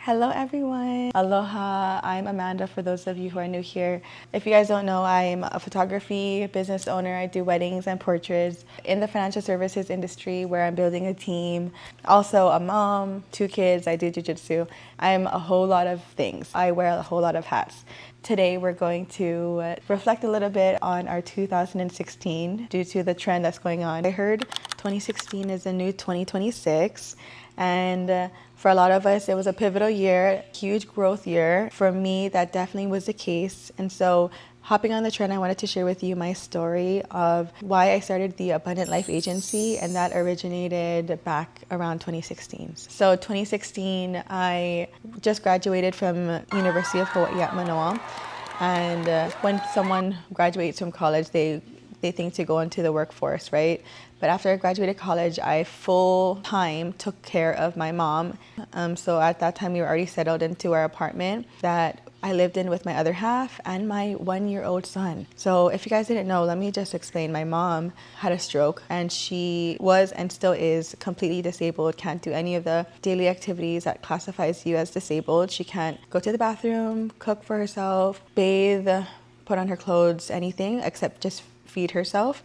Hello everyone. Aloha. I'm Amanda for those of you who are new here. If you guys don't know, I'm a photography business owner. I do weddings and portraits in the financial services industry where I'm building a team. Also a mom, 2 kids, I do jiu-jitsu. I'm a whole lot of things. I wear a whole lot of hats. Today we're going to reflect a little bit on our 2016 due to the trend that's going on. I heard 2016 is the new 2026 and for a lot of us, it was a pivotal year, huge growth year. For me, that definitely was the case. And so hopping on the trend, I wanted to share with you my story of why I started the Abundant Life Agency, and that originated back around 2016. So 2016, I just graduated from University of Hawaii at Manoa. And when someone graduates from college, they think to go into the workforce, right? But after I graduated college, I full time took care of my mom. So at that time, we were already settled into our apartment that I lived in with my other half and my 1-year-old son. So if you guys didn't know, let me just explain. My mom had a stroke and she was and still is completely disabled, can't do any of the daily activities that classifies you as disabled. She can't go to the bathroom, cook for herself, bathe, put on her clothes, anything except just feed herself.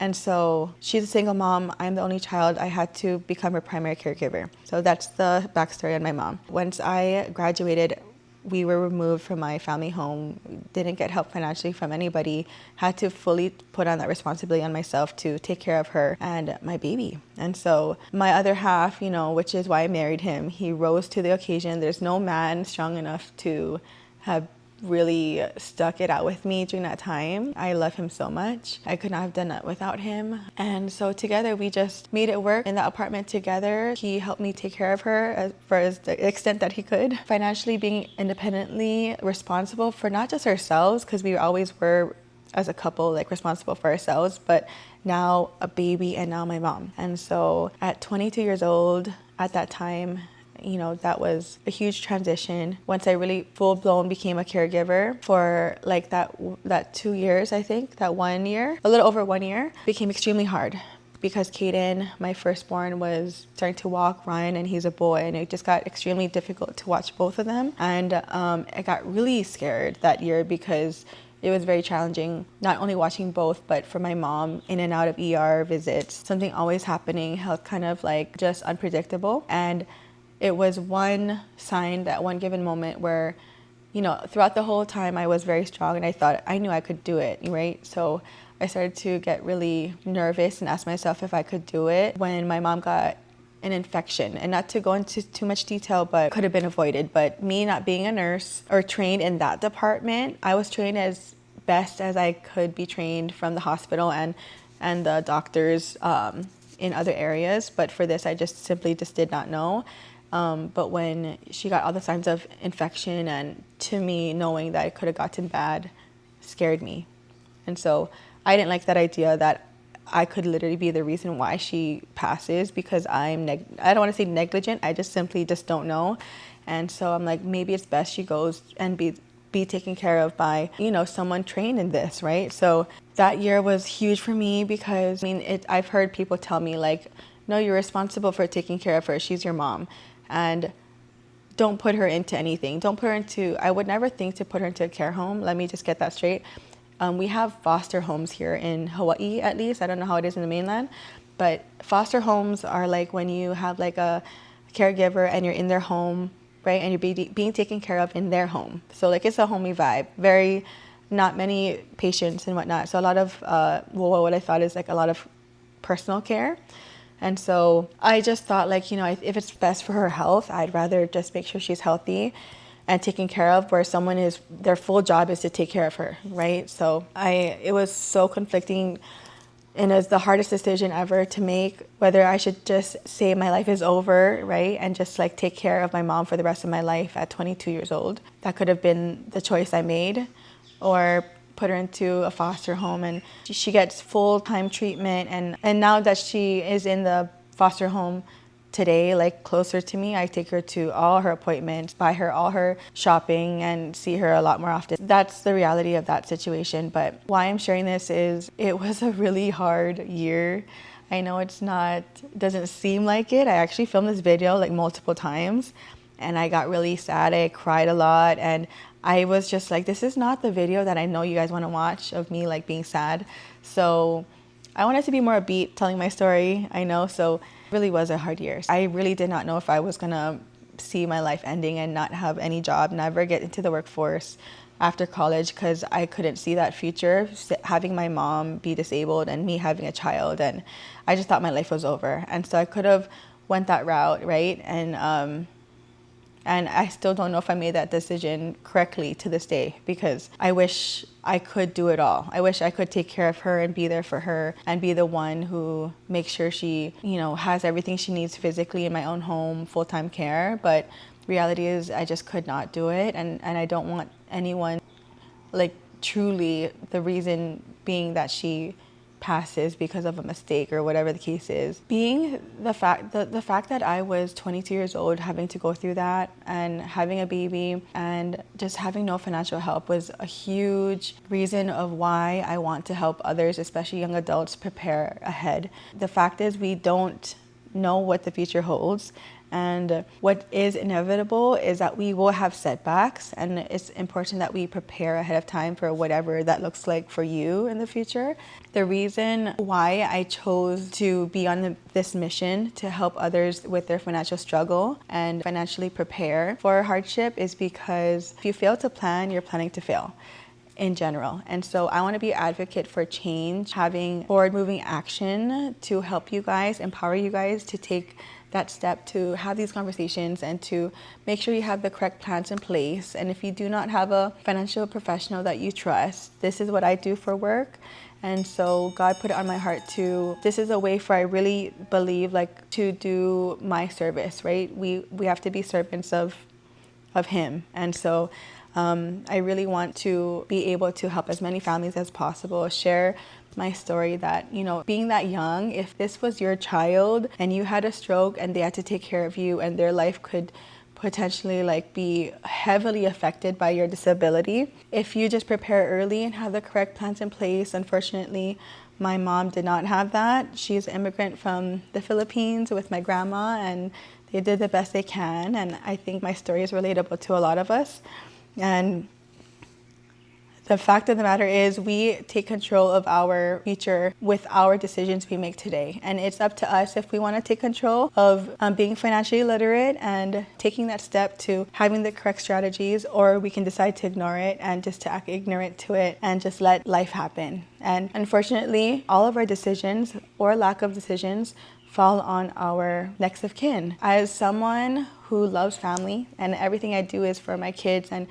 And so she's a single mom. I'm the only child. I had to become her primary caregiver. So that's the backstory on my mom. Once I graduated, we were removed from my family home, didn't get help financially from anybody, had to fully put on that responsibility on myself to take care of her and my baby. And so my other half, which is why I married him, he rose to the occasion. There's no man strong enough to have really stuck it out with me during that time. I love him so much. I could not have done that without him. And so together we just made it work in the apartment together. He helped me take care of her for the extent that he could. Financially being independently responsible for not just ourselves, because we always were as a couple responsible for ourselves, but now a baby and now my mom. And so at 22 years old at that time, that was a huge transition. Once I really full-blown became a caregiver for that 2 years, I think, that 1 year, a little over 1 year, became extremely hard because Caden, my firstborn, was starting to walk, run, and he's a boy, and it just got extremely difficult to watch both of them. And I got really scared that year because it was very challenging, not only watching both, but for my mom in and out of ER visits, something always happening, health kind of just unpredictable. And it was one sign, that one given moment where, throughout the whole time I was very strong and I thought I knew I could do it, right? So I started to get really nervous and ask myself if I could do it when my mom got an infection. And not to go into too much detail, but could have been avoided. But me not being a nurse or trained in that department, I was trained as best as I could be trained from the hospital and the doctors in other areas. But for this, I just simply did not know. But when she got all the signs of infection, and to me, knowing that it could have gotten bad scared me. And so I didn't like that idea that I could literally be the reason why she passes because I don't want to say negligent, I just simply don't know. And so I'm like, maybe it's best she goes and be taken care of by, someone trained in this, right? So that year was huge for me because, I've heard people tell me no, you're responsible for taking care of her. She's your mom. And don't put her into anything. I would never think to put her into a care home. Let me just get that straight. We have foster homes here in Hawaii, at least. I don't know how it is in the mainland. But foster homes are when you have a caregiver and you're in their home, right? And you're being taken care of in their home. So it's a homey vibe. Very, not many patients and whatnot. So a lot of, what I thought is a lot of personal care. And so I just thought if it's best for her health, I'd rather just make sure she's healthy and taken care of, where their full job is to take care of her, right? So it was so conflicting, and it was the hardest decision ever to make, whether I should just say my life is over, right? And just take care of my mom for the rest of my life at 22 years old. That could have been the choice I made, or put her into a foster home and she gets full-time treatment. And now that she is in the foster home today, closer to me, I take her to all her appointments, buy her all her shopping, and see her a lot more often. That's the reality of that situation. But why I'm sharing this is it was a really hard year. I know it doesn't seem like it. I actually filmed this video multiple times. and I got really sad. I cried a lot, and I was just like, this is not the video that I know you guys want to watch of me like being sad. So I wanted to be more upbeat, telling my story, I know. So it really was a hard year. I really did not know if I was gonna see my life ending and not have any job, never get into the workforce after college, because I couldn't see that future, having my mom be disabled and me having a child, and I just thought my life was over. And so I could have went that route, right? And I still don't know if I made that decision correctly to this day, because I wish I could do it all. I wish I could take care of her and be there for her and be the one who makes sure she, has everything she needs physically in my own home, full-time care. But reality is I just could not do it. And I don't want anyone, like, truly the reason being that she passes because of a mistake or whatever the case is. Being the fact that I was 22 years old, having to go through that and having a baby and just having no financial help was a huge reason of why I want to help others, especially young adults, prepare ahead. The fact is, we don't know what the future holds. And what is inevitable is that we will have setbacks, and it's important that we prepare ahead of time for whatever that looks like for you in the future. The reason why I chose to be on this mission to help others with their financial struggle and financially prepare for hardship is because if you fail to plan, you're planning to fail in general. And so I want to be an advocate for change, having forward-moving action to help you guys, empower you guys to take that step to have these conversations and to make sure you have the correct plans in place. And if you do not have a financial professional that you trust, this is what I do for work. And so God put it on my heart this is a way for, I really believe, like, to do my service, right? We have to be servants of Him. And so I really want to be able to help as many families as possible, share my story that, being that young, if this was your child and you had a stroke and they had to take care of you and their life could potentially be heavily affected by your disability, if you just prepare early and have the correct plans in place. Unfortunately, my mom did not have that. She's an immigrant from the Philippines with my grandma, and they did the best they can. And I think my story is relatable to a lot of us. And the fact of the matter is, we take control of our future with our decisions we make today. And it's up to us if we want to take control of being financially literate and taking that step to having the correct strategies, or we can decide to ignore it and just to act ignorant to it and just let life happen. And unfortunately, all of our decisions or lack of decisions fall on our next of kin. As someone who loves family, and everything I do is for my kids, and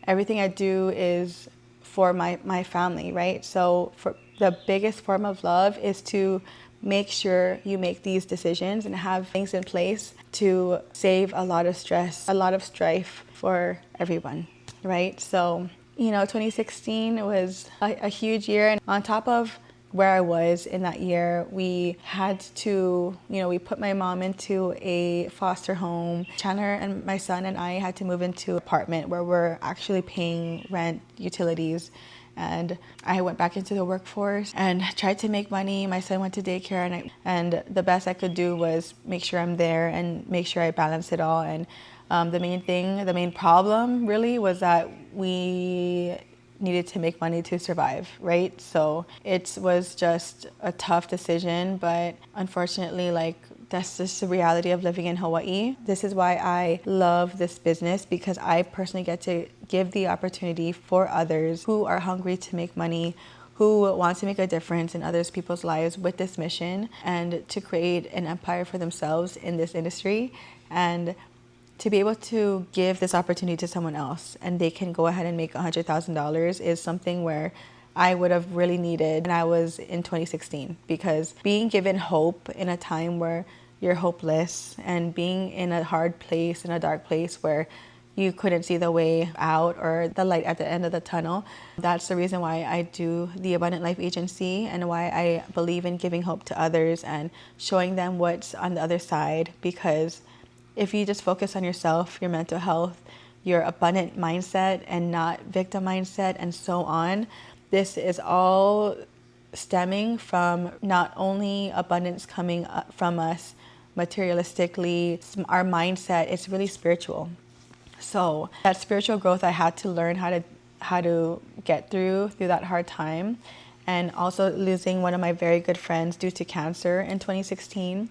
everything I do is for my family, right? So for the biggest form of love is to make sure you make these decisions and have things in place to save a lot of stress, a lot of strife for everyone, right? So, 2016 was a huge year. And on top of where I was in that year, we had to, we put my mom into a foster home. Chandler and my son and I had to move into an apartment where we're actually paying rent, utilities. And I went back into the workforce and tried to make money. My son went to daycare, and the best I could do was make sure I'm there and make sure I balance it all. And the main problem really was that we needed to make money to survive, right? So it was just a tough decision, but unfortunately, that's just the reality of living in Hawaii. This is why I love this business, because I personally get to give the opportunity for others who are hungry to make money, who want to make a difference in others people's lives with this mission, and to create an empire for themselves in this industry. And to be able to give this opportunity to someone else and they can go ahead and make $100,000 is something where I would have really needed when I was in 2016, because being given hope in a time where you're hopeless and being in a hard place, in a dark place where you couldn't see the way out or the light at the end of the tunnel, that's the reason why I do the Abundant Life Agency and why I believe in giving hope to others and showing them what's on the other side. Because if you just focus on yourself, your mental health, your abundant mindset and not victim mindset and so on, this is all stemming from not only abundance coming from us, materialistically, our mindset, it's really spiritual. So that spiritual growth, I had to learn how to get through that hard time. And also losing one of my very good friends due to cancer in 2016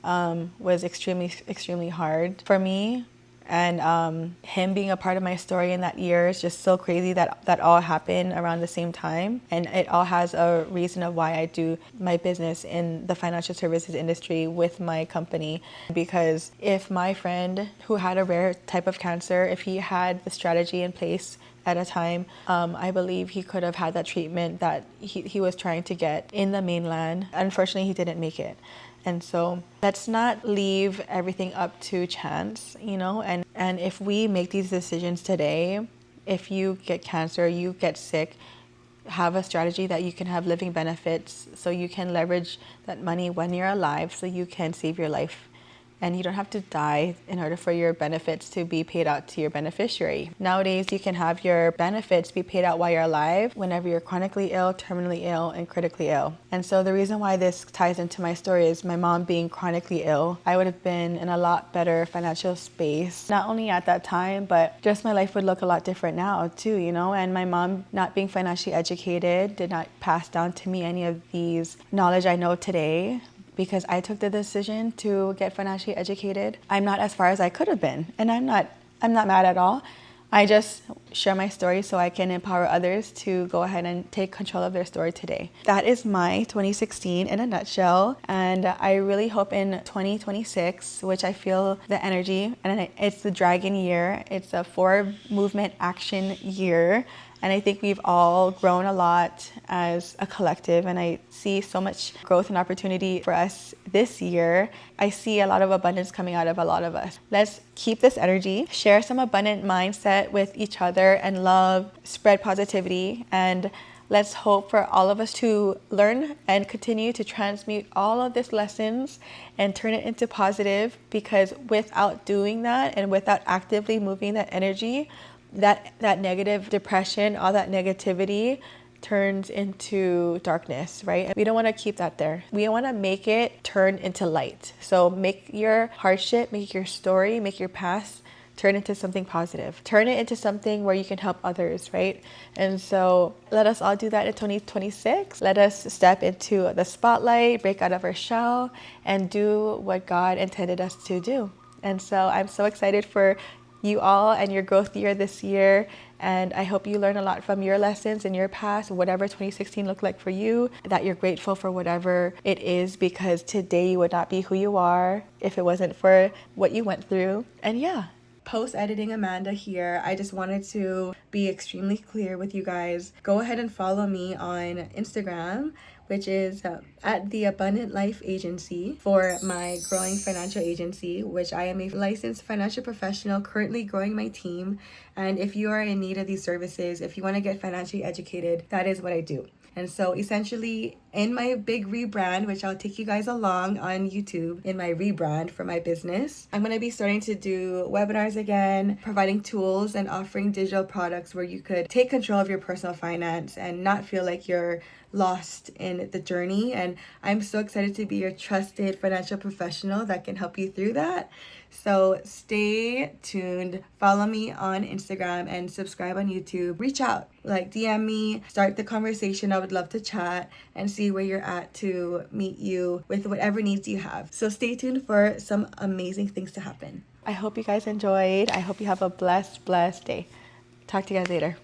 was extremely hard for me. And him being a part of my story in that year is just so crazy that all happened around the same time. And it all has a reason of why I do my business in the financial services industry with my company. Because if my friend who had a rare type of cancer, if he had the strategy in place at a time, I believe he could have had that treatment that he was trying to get in the mainland. Unfortunately, he didn't make it. And so let's not leave everything up to chance, and if we make these decisions today, if you get cancer, you get sick, have a strategy that you can have living benefits so you can leverage that money when you're alive so you can save your life. And you don't have to die in order for your benefits to be paid out to your beneficiary. Nowadays, you can have your benefits be paid out while you're alive whenever you're chronically ill, terminally ill, and critically ill. And so the reason why this ties into my story is my mom being chronically ill. I would have been in a lot better financial space, not only at that time, but just my life would look a lot different now too, And my mom not being financially educated did not pass down to me any of these knowledge I know today. Because I took the decision to get financially educated. I'm not as far as I could have been, and I'm not mad at all. I just share my story so I can empower others to go ahead and take control of their story today. That is my 2016 in a nutshell, and I really hope in 2026, which I feel the energy, and it's the dragon year, it's a 4 movement action year. And I think we've all grown a lot as a collective, and I see so much growth and opportunity for us this year. I see a lot of abundance coming out of a lot of us. Let's keep this energy, share some abundant mindset with each other and love, spread positivity, and let's hope for all of us to learn and continue to transmute all of these lessons and turn it into positive, because without doing that and without actively moving that energy, that negative depression, all that negativity turns into darkness, right? We don't want to keep that there. We want to make it turn into light. So make your hardship, make your story, make your past turn into something positive. Turn it into something where you can help others, right? And so let us all do that in 2026. Let us step into the spotlight, break out of our shell, and do what God intended us to do. And so I'm so excited for you all and your growth year this year, and I hope you learn a lot from your lessons in your past, whatever 2016 looked like for you, that you're grateful for whatever it is, because today you would not be who you are if it wasn't for what you went through. And yeah, post-editing Amanda here. I just wanted to be extremely clear with you guys. Go ahead and follow me on Instagram, which is at the Abundant Life Agency, for my growing financial agency, which I am a licensed financial professional currently growing my team. And if you are in need of these services, if you want to get financially educated, that is what I do. And so essentially in my big rebrand, which I'll take you guys along on YouTube in my rebrand for my business, I'm going to be starting to do webinars again, providing tools and offering digital products where you could take control of your personal finance and not feel like you're lost in the journey. And I'm so excited to be your trusted financial professional that can help you through that. So stay tuned, follow me on Instagram and subscribe on YouTube. Reach out, like DM me, start the conversation. I would love to chat and see where you're at to meet you with whatever needs you have. So stay tuned for some amazing things to happen. I hope you guys enjoyed. I hope you have a blessed day. Talk to you guys later.